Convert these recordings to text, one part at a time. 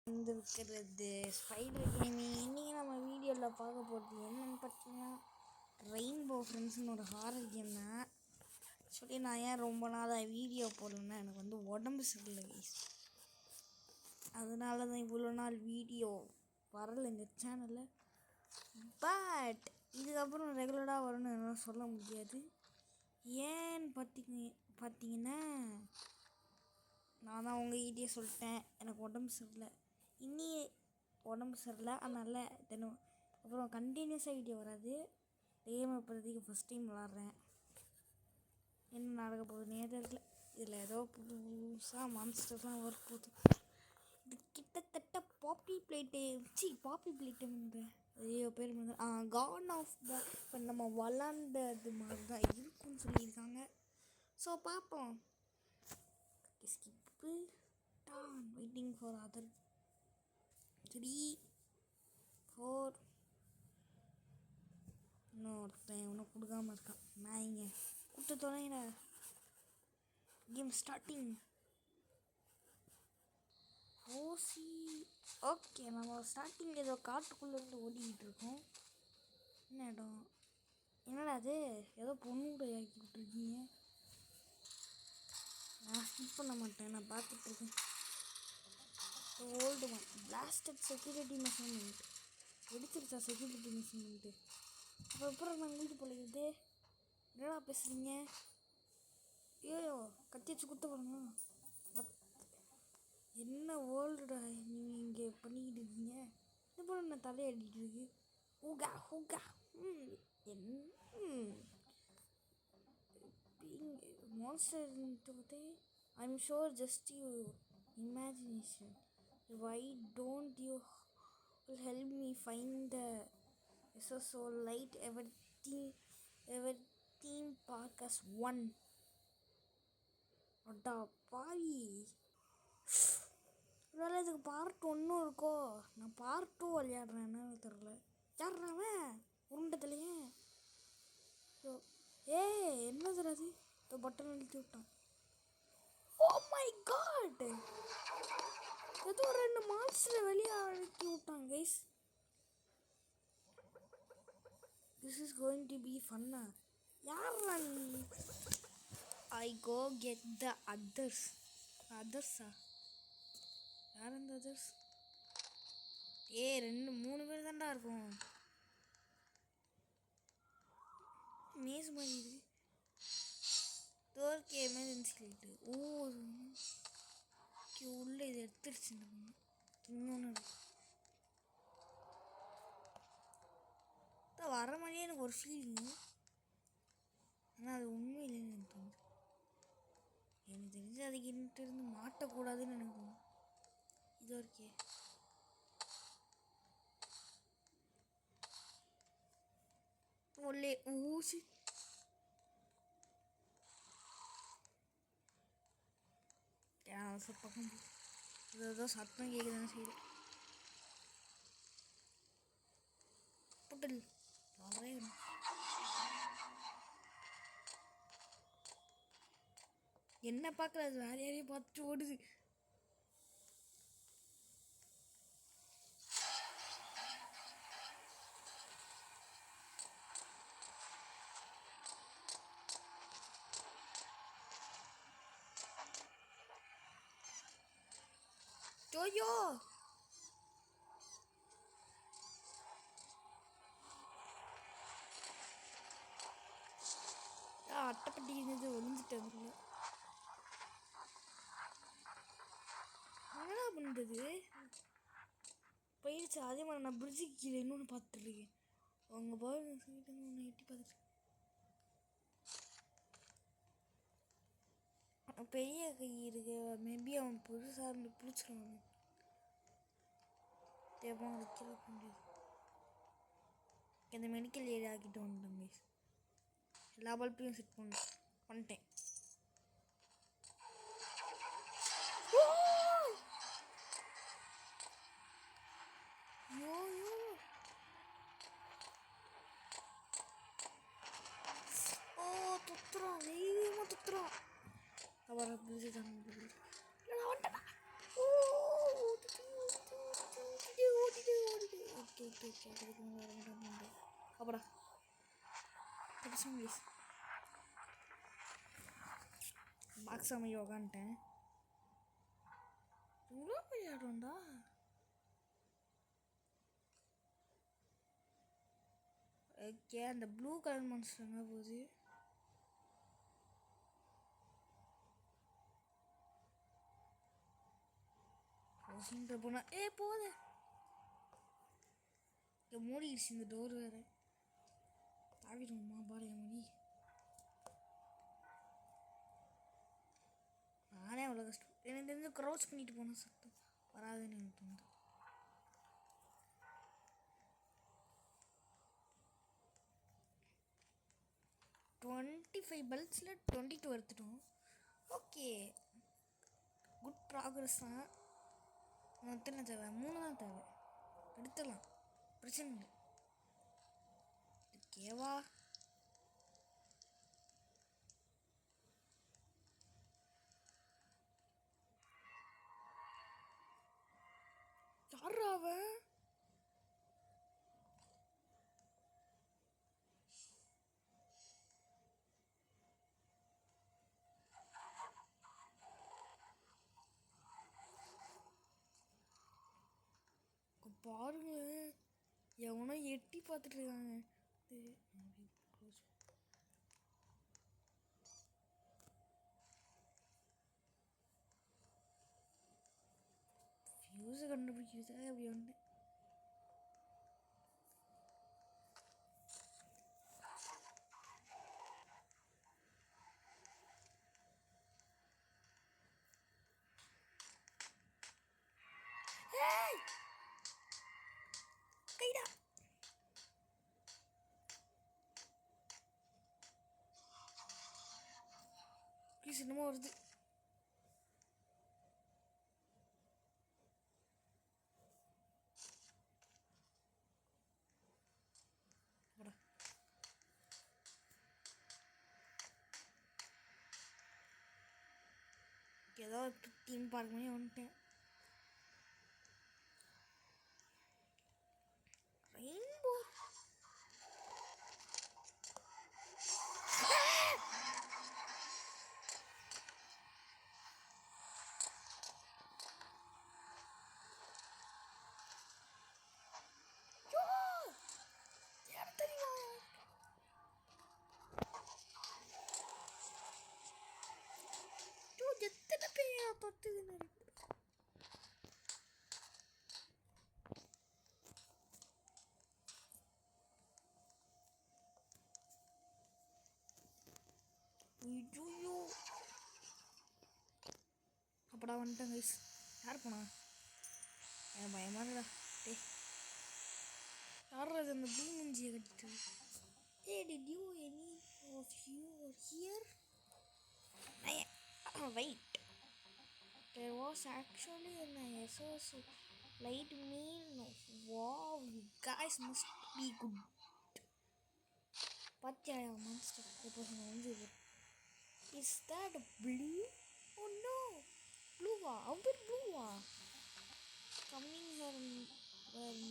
இருக்கிறது spider gaming. இன்றைக்கி நம்ம வீடியோவில் பார்க்க போகிறது என்னென்னு பார்த்தீங்கன்னா ரெயின்போ ஃப்ரெண்ட்ஸ்னு ஒரு ஹாரர் கேம் தான். சொல்லி நான் ஏன் ரொம்ப நாளாக வீடியோ போடலன்னா எனக்கு உடம்பு சரியில்லை கைஸ். அதனால தான் இவ்வளோ நாள் வீடியோ வரல இந்த சேனலில். பட் இதுக்கப்புறம் ரெகுலராக வரும்னு என்னால் சொல்ல முடியாது. ஏன்னு பார்த்தீங்கன்னா நான் தான் உங்ககிட்டயே சொல்லிட்டேன், எனக்கு உடம்பு சரியில்லை. இன்னி உடம்பு சரியில்லை, அதனால் தினம் அப்புறம் கண்டினியூஸாக வீடியோ வராது. கேம் இப்போதைக்கு ஃபஸ்ட் டைம் விளாட்றேன். என்ன நடக்க போகுதுன்னே தெரியல. இதில் ஏதோ புதுசாக மான்ஸ்டர்லாம் வர போகுது. இது கிட்டத்தட்ட பாப்பி பிளேட்டுன்ற நிறைய பேர் கார்டன் ஆஃப் த இப்போ நம்ம விளாண்டது மாதிரி தான் இருக்குன்னு சொல்லியிருக்காங்க. ஸோ பார்ப்போம். ஸ்கிப்பு டான் வெயிட்டிங் ஃபார் அதர் 3 4 இன்னொருத்தன் ஒன்றும் கொடுக்காம இருக்கான். நான் இங்கே கூட்டு தொலைங்கிற கேம் ஸ்டார்டிங். ஓசி ஓகே, நம்ம ஸ்டார்டிங் ஏதோ காட்டுக்குள்ளேருந்து ஓடிக்கிட்டு இருக்கோம். என்ன இடம் என்னடா அது? ஏதோ பொண்ணு கூட இறக்கி விட்டுருக்கீங்க. நான் ஸ்கிப் பண்ண மாட்டேன், நான் பார்த்துட்ருக்கேன். Old one blasted security measurement வெடிச்சிருச்சா? செக்யூரிட்டி மெஷர்மெண்ட்டு அப்புறம் நான் உங்களுக்கு பொழைக்குது. என்னடா பேசுகிறீங்க? ஐயோ கத்தி வச்சு குத்த போடுங்க. என்ன வேர்ல்டுடா நீங்கள் இங்கே பண்ணிக்கிட்டு இருக்கீங்க? இது போல் நான் தலையாடிட்டு இருக்கு. ஹூகா ஹூகா monster into the I'm sure just your imagination. Why don't you help me find the SSO light everything park as one? அடா பாவி, வேலை இதுக்கு பார்ட் 1 இருக்கோ? நான் பார்ட் 2 விளையாடுறேன், என்னன்னு தெரில. யாருறாவன் உருண்டத்துலையே? என்னது அது? பட்டன் அழுத்தி விட்டான். ஓ மை காட், ஏதோ 2 மான்ஸ்டரை வெளியே அழுத்தி விட்டான் guys. This is going to be ஃபன்னா. யாரா நீ? ஐ கோ கெட் த அதர்ஸா? யார் அந்த அதர்ஸ்? 2-3 பேர் தான்டா இருக்கும். மேஸ் மாதிரி இது. தோற்கே எமர்ஜென்சி லைட்டு. உள்ள இது எடுத்துருச்சு இந்த பொண்ணு. இன்னொன்று வர மாதிரியே எனக்கு ஒரு ஃபீலிங்கு, ஆனால் அது உண்மையிலேன்னு எனக்கு தோணுது. எனக்கு தெரிஞ்சு அதுக்கு இன்னிட்டு இருந்து மாட்டக்கூடாதுன்னு எனக்கு தோணும். இது இருக்கே ஒல்லே ஊசி. பக்கம் ஏதோ சத்தம் கேட்குதான்னு செய்யுது. புட்டல் என்ன பார்க்கல, அது வேற யாரையும் பார்த்துட்டு ஓடுது. ஐயோ அட்டைப்பட்டி இருந்தது, ஒளிஞ்சிட்டேன். என்னடா பண்ணுறது? போயிடுச்சு. அதே மாதிரி நான் பிரிட்ஜுக்கு கீழே இன்னொன்று பார்த்துட்ருக்கேன். அவங்க பாருங்க சொல்லிட்டு ஒன்று எட்டி பார்த்துட்டு. பெரிய கை இருக்கு, மேபி அவன் புதுசாக இருந்து பிடிச்சிருவான். தேவையான கீழே முடியாது. இந்த மெடிக்கல் ஏரியா ஆக்கிட்டு வந்துட்டேன் கைஸ். எல்லா பல்பையும் செட் பண்ணிட்டேன். துத்துறோம், வேகமாக துத்துறோம். அப்புறம் புரிஞ்சு தான் இதுக்கு மேலே வர மாட்டேன். அப்படா ப்ளீஸ் பாக்ஸ் அமைய உக்காந்துட்டேன். இவ்வளோ பெரிய ஆடும்டா. ஓகே, அந்த ப்ளூ கலர் மான்ஸ்டர் என்ன போகுது? போனா போகுது. மூடிடுச்சு இந்த டோர் வேறு. தாவிடுமா பாருங்க மணி. நானே அவ்வளோ கஷ்டம். எனக்கு தெரிஞ்சு க்ரௌச் பண்ணிட்டு போனால் சத்தம் வராதுன்னு எனக்கு தோணுது. $25 பல்ஸில் 22 எடுத்துட்டோம். ஓகே, குட் ப்ராக்ரஸ் தான். எத்தனை தேவை? 3 தான் தேவை. எடுத்துடலாம், பிரச்சனை இல்லை. ஓகேவா? யாரா அவன்? பாருங்க, எவனோ எட்டி பார்த்துட்டு இருக்காங்க. ஃபியூஸை கண்டுபிடிக்கிறதுக்காக அப்படி வந்து கைடா. ப்ளீஸ், என்னமோ வருது. ஏதோ தீம் பார்க் பண்ணி வந்துட்டேன். ரெயின்போ எத்தனை பேர் தொட்டுதுன்னு இருக்கு. ஐயோ, அப்படா வந்துட்டேன் கைஸ். யார் போனா? என் பயமா இருக்கா? டே, யார் அது அந்த ப்ளூ மூஞ்சியை கட்டு? Did you any of you are here? Wait, there was actually an SOS light mean. Wow, you guys must be good. Patya monster. Is that blue? Oh no, blue. Over blue. Coming here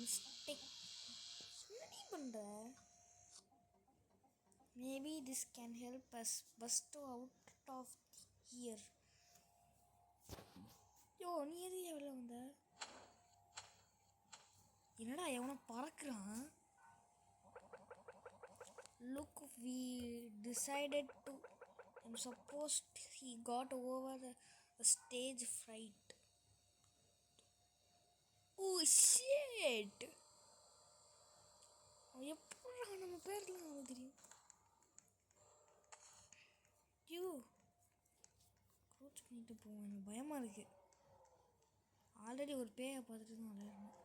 mistake. Nani banda? Maybe this can help us bust out of here. யோ, நீ எது எவ்வளோ வந்த? என்னடா எவனோ பறக்குறான். Look, we decided to. I'm supposed he got over the stage fright. Oh shit! எப்படா நம்ம பேர்லாம் அவனுக்கு தெரியும்? யூ க்ரோச் பண்ணிட்டு போவோம். எனக்கு பயமாக இருக்கு. ஆல்ரெடி ஒரு பேயை பார்த்துட்டு தான் விளையாடணும்.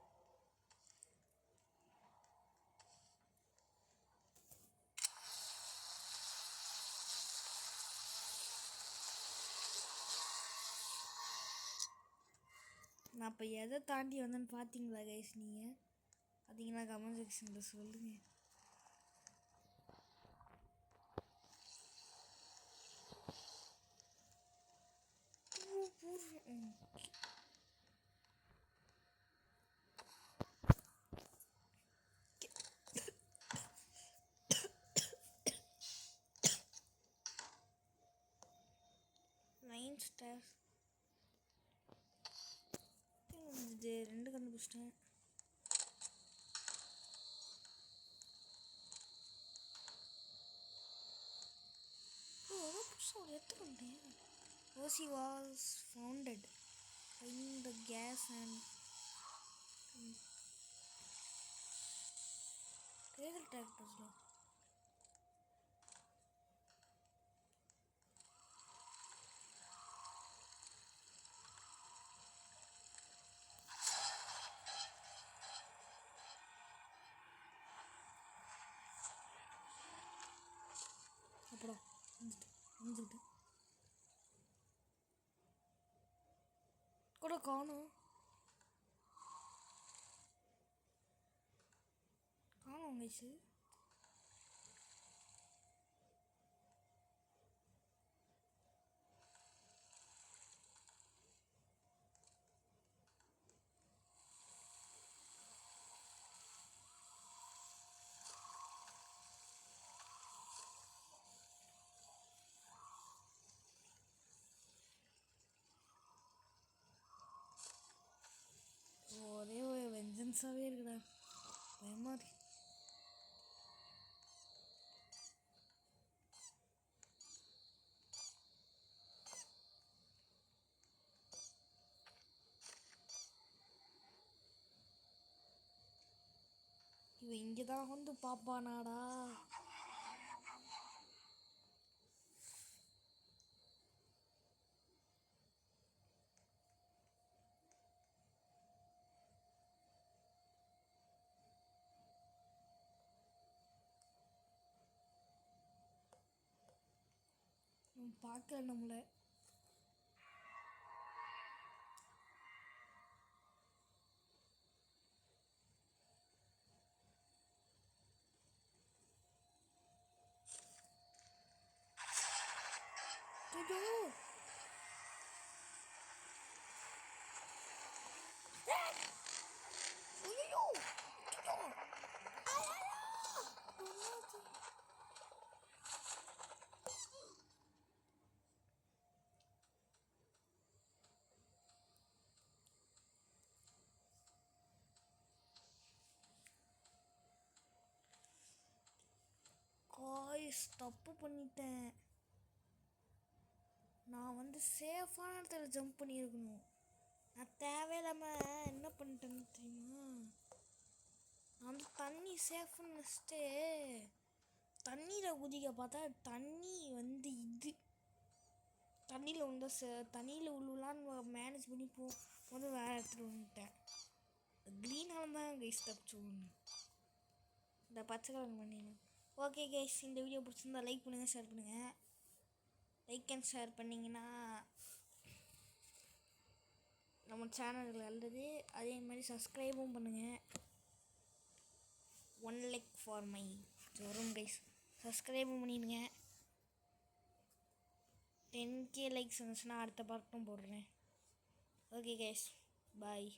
நான் இப்போ எதை தாண்டி வந்தேன்னு பார்த்தீங்களா கைஸ்? நீங்கள் பார்த்தீங்கன்னா கமெண்ட் செக்ஷனில் சொல்லுங்கள். ஸ்டார்ஸ் இது 2 கண்டுபிடிச்சிட்டேன். புதுசாக எடுத்துக்கிட்டேன். OC was founded in the gas and trailer tractors lo appo வந்துட்டு கூட காணோம் guys. ஒரே வெஞ்சன்ஸாகவே இருக்குடா, பயமா இருக்கு. இவன் இங்கே தான் வந்து பாப்பானாடா. பார்க்கல நம்மளை. காய்ஸ், தப்பு பண்ணிட்டேன். நான் வந்து சேஃபான இடத்துல ஜம்ப் பண்ணியிருக்கணும். நான் தேவையில்லாமல் என்ன பண்ணிட்டேன்னு தெரியுமா? நான் வந்து தண்ணி சேஃப்னு நினச்சிட்டு தண்ணியில் குதிக்க பார்த்தா தண்ணி வந்து தண்ணியில் வந்து தண்ணியில் உள்ளலான்னு மேனேஜ் பண்ணி வந்து வேறு இடத்துல வந்துட்டேன். க்ரீனால தான் கைஸ் தப்பிச்சு ஒன்று இந்த பச்சை கலர் பண்ணிடணும். ஓகே கைஸ், இந்த வீடியோ பிடிச்சிருந்தா லைக் பண்ணுங்கள், ஷேர் பண்ணுங்கள். லைக் அண்ட் ஷேர் பண்ணிங்கன்னா நம்ம சேனலுக்கு நல்லது. அதே மாதிரி சப்ஸ்கிரைபும் பண்ணுங்கள். 1 லைக் ஃபார் மை வரும் கைஸ். சப்ஸ்கிரைபும் பண்ணிடுங்க. 10K லைக்ஸ் வந்துச்சுன்னா அடுத்த பார்ட்டும் போடுறேன். ஓகே கைஸ், பாய்.